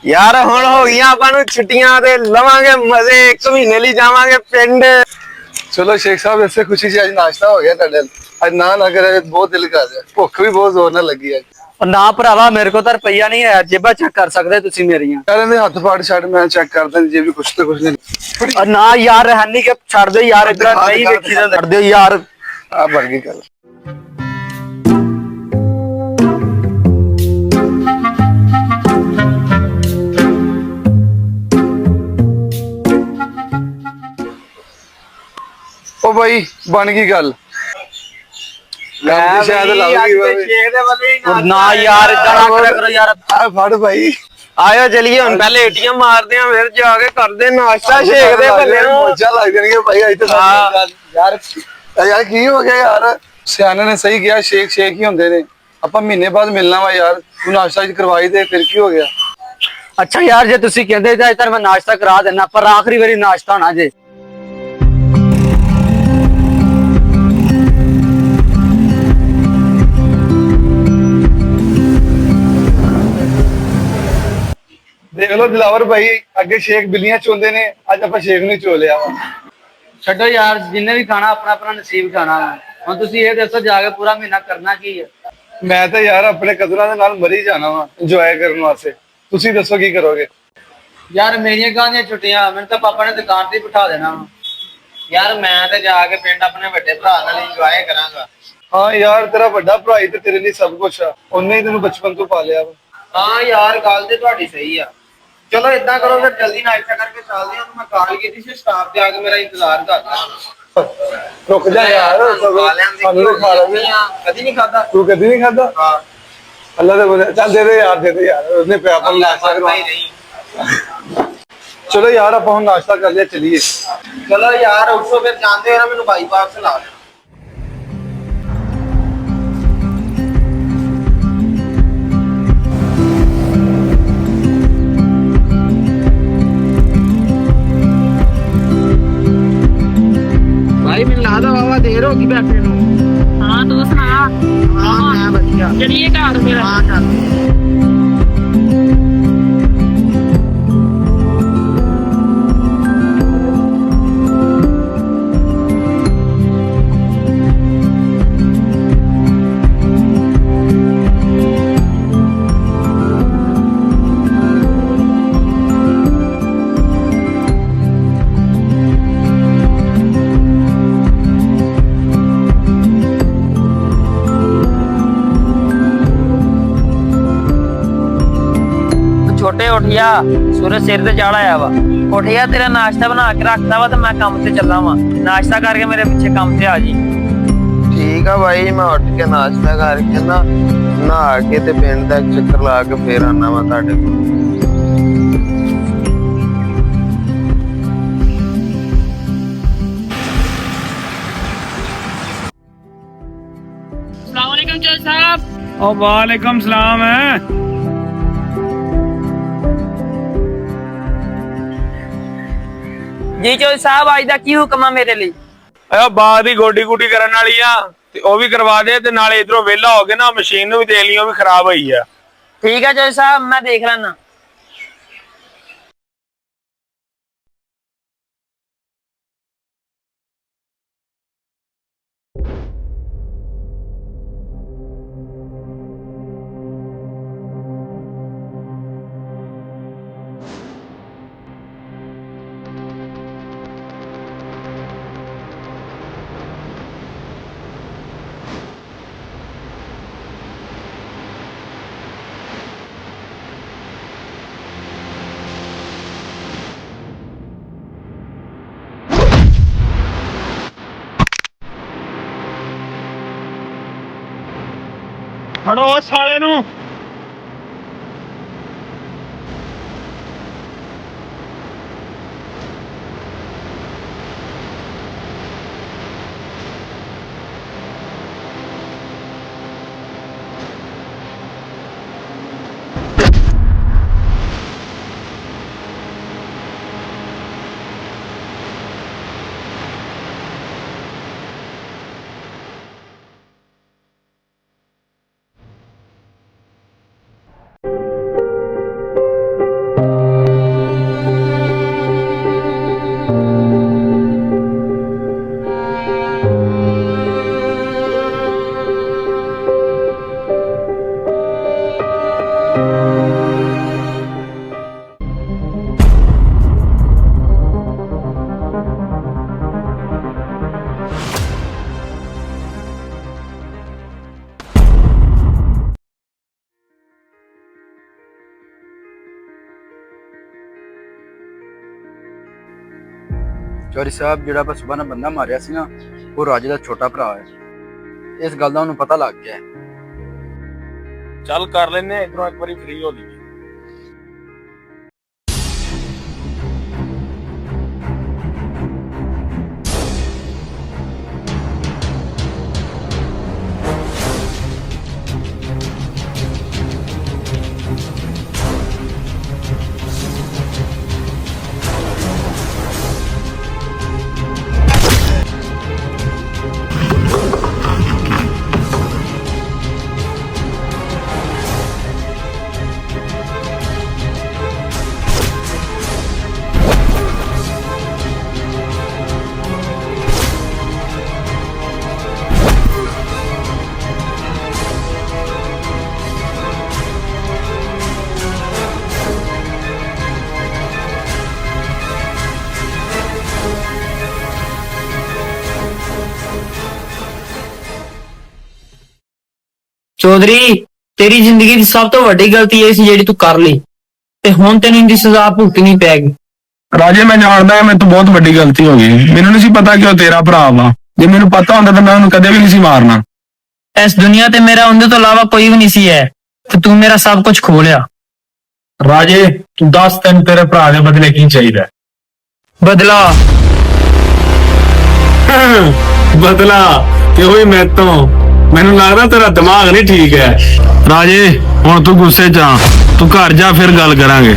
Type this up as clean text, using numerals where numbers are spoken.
यार हुण हो गई आपां नूं छुट्टियां ते लवांगे मजे। 1 महीने ਲਈ जावांगे पिंड। चलो शेख साहब इससे खुशी से आज नाश्ता हो गया तुहाडे। आज ना करे बहुत दिल कर रहा, भुख भी बहुत जोर नाल लगी है। ना भरावा मेरे को तो रुपया नहीं है, जेबा चेक कर सकते तुसी मेरियां। यार इन्हें हाथ पाड़ छड़, मैं चेक करदा जे भी कुछ तो कुछ नहीं। और ना यार हनी के छड़ दो यार, इधर दिखा, नहीं दिखा, देखी दिखा। छड़ दो यार। आ बढ़ गई गल। ओ भाई बन गई गल। शायद ना यार इतना ना करा करो यार। आ फड़ भाई। आयो चलिए हुण पहले एटीएम मारदे हां, फिर जाके करदे नाश्ता शेक दे भले मौजा लग जाएंगे भाई। इधर यार यार की हो गया यार। सियाने ने सही किया, शेक शेक ही होंदे ने। ਆਪਾਂ ਮਹੀਨੇ ਬਾਅਦ ਮਿਲਣਾ ਵਾ ਯਾਰ, ਤੂੰ ਨਾਸ਼ਤਾ ਹੀ ਕਰਵਾਈ ਦੇ, ਫਿਰ ਕੀ ਹੋ ਗਿਆ। अच्छा यार जे तुसी कहंदे ते इधर मैं नाश्ता करा देना, पर आखिरी बारी नाश्ता होना जे। देख लो दिलावर भाई, अगे शेख बिल्लियां चोंदे ने, आज ਆਪਾਂ शेख नहीं चो लिया वा। छड्डो यार, जिन्ने भी खाना अपना अपना नसीब खाना है। हुण तुसी ये दसो जाके पूरा महीना करना की है। मैं तो यार अपने कदरां दे नाल मरी जाना वा इंजॉय करन वास्ते। तुसी दसो की करोगे। यार मेरियां कहां छुट्टियां, मैंने तो पापा ने दुकान ते बिठा देना। यार मैं ते जाके पिंड अपने बड़े भरा नाल इंजॉय करांगा। हाँ यार तेरा बड़ा भरा ही ते तेरे लिए सब कुछ है, उन्हें ही तेनू बचपन तो पालिया वा। हाँ यार गल ते तुहाडी सही आ। चलो इतना करो फिर जल्दी नाश्ता करके चलते हैं। मैं कॉल की थी स्टाफ पे आके मेरा इंतजार करता। रुक जा यार, कभी नहीं खाता तू कभी नहीं खाता। हाँ अल्लाह दे बंदे, चल दे यार, दे दे यार, उसने पे अपन नाश्ता करवा। चलो यार अपन हम नाश्ता कर लिया, चलिए। चलो यार उठो फिर, जानते हो ना मैंने बाईपास से ला देना। भाई मैंने ला दो बाबा, देर होगी बैठे नु। हाँ तू सुना। हाँ मैं बढ़िया। चलिए घर मेरा। हाँ चल। छोटे उठिया, सूरज सिर ते चढ़ आया वा। उठिया तेरा नाश्ता बना के रखता वा, तो मैं काम से चला वा। नाश्ता करके मेरे पीछे काम से आ जी। ठीक है भाई, मैं उठ के नाश्ता करके ना नहा के ते पिंड दा चक्कर ला के फिर आना वा तुहाडे कोल। अस्सलाम वालेकुम चौधरी साहब। और वालेकुम सलाम है। जी चौधरी साहब आज दा की हुक्म है मेरे लिए। ਆ ਬਾਹਰ ਦੀ ਗੋਡੀ ਗੁੱਡੀ ਕਰਨ ਵਾਲੀ ਆ, ਤੇ ਉਹ ਵੀ ਕਰਵਾ ਦੇ, ਤੇ ਨਾਲੇ ਇਧਰੋਂ ਵਿਹਲਾ ਹੋ ਕੇ ਨਾ ਮਸ਼ੀਨ ਨੂੰ ਵੀ ਦੇ ਲਈ, ਉਹ ਵੀ ਖਰਾਬ ਹੋਈ ਆ। ठीक है चौधरी साहब, मैं देख लेना। ਫੜੋ ਸਾਲੇ ਨੂੰ। ਚੌਧਰੀ ਸਾਹਿਬ, ਜਿਹੜਾ ਆਪਾਂ ਸੁਬਾਹ ਨਾਲ ਬੰਦਾ ਮਾਰਿਆ ਸੀ ਨਾ, ਉਹ ਰਾਜੇ ਦਾ ਛੋਟਾ ਭਰਾ ਹੈ। ਇਸ ਗੱਲ ਦਾ ਉਹਨੂੰ ਪਤਾ ਲੱਗ ਗਿਆ ਹੈ। ਚੱਲ ਕਰ ਲੈਨੇ ਇਧਰੋਂ ਇੱਕ ਵਾਰੀ ਫ੍ਰੀ ਹੋ ਲਈਏ। ਚੌਧਰੀ, ਤੇਰੀ ਜ਼ਿੰਦਗੀ ਦੀ ਸਭ ਤੋਂ ਵੱਡੀ ਗਲਤੀ ਇਹ ਸੀ ਜਿਹੜੀ ਤੂੰ ਕਰ ਲਈ, ਤੇ ਹੁਣ ਤੈਨੂੰ ਇਹਦੀ ਸਜ਼ਾ ਭੁਗਤਣੀ ਪੈਗੀ। ਰਾਜੇ ਮੈਂ ਜਾਣਦਾ ਮੇਰੇ ਤੋਂ ਬਹੁਤ ਵੱਡੀ ਗਲਤੀ ਹੋ ਗਈ। ਮੈਨੂੰ ਨਹੀਂ ਸੀ ਪਤਾ ਕਿ ਉਹ ਤੇਰਾ ਭਰਾ ਵਾ। ਜੇ ਮੈਨੂੰ ਪਤਾ ਹੁੰਦਾ ਤਾਂ ਮੈਂ ਉਹਨੂੰ ਕਦੇ ਵੀ ਨਹੀਂ ਸੀ ਮਾਰਨਾ। ਇਸ ਦੁਨੀਆ ਤੇ ਮੇਰਾ ਉਹਦੇ ਤੋਂ ਇਲਾਵਾ ਕੋਈ ਵੀ ਨਹੀਂ ਸੀ ਹੈ, ਤੇ ਤੂੰ ਮੇਰਾ ਸਭ ਕੁਝ ਖੋਹ ਲਿਆ। ਰਾਜੇ ਤੂੰ ਦੱਸ, ਤੈਨੂੰ ਤੇਰੇ ਭਰਾ ਦੇ ਬਦਲੇ ਕੀ ਚਾਹੀਦਾ? ਬਦਲਾ? ਬਦਲਾ ਤੇ ਉਹ ਵੀ ਮੇਰੇ ਤੋਂ। ਮੈਨੂੰ ਲੱਗਦਾ ਤੇਰਾ ਦਿਮਾਗ ਨਹੀਂ ਠੀਕ ਹੈ। ਰਾਜੇ ਹੁਣ ਤੂੰ ਗੁੱਸੇ 'ਚ ਆ, ਤੂੰ ਘਰ ਜਾ, ਫਿਰ ਗੱਲ ਕਰਾਂਗੇ।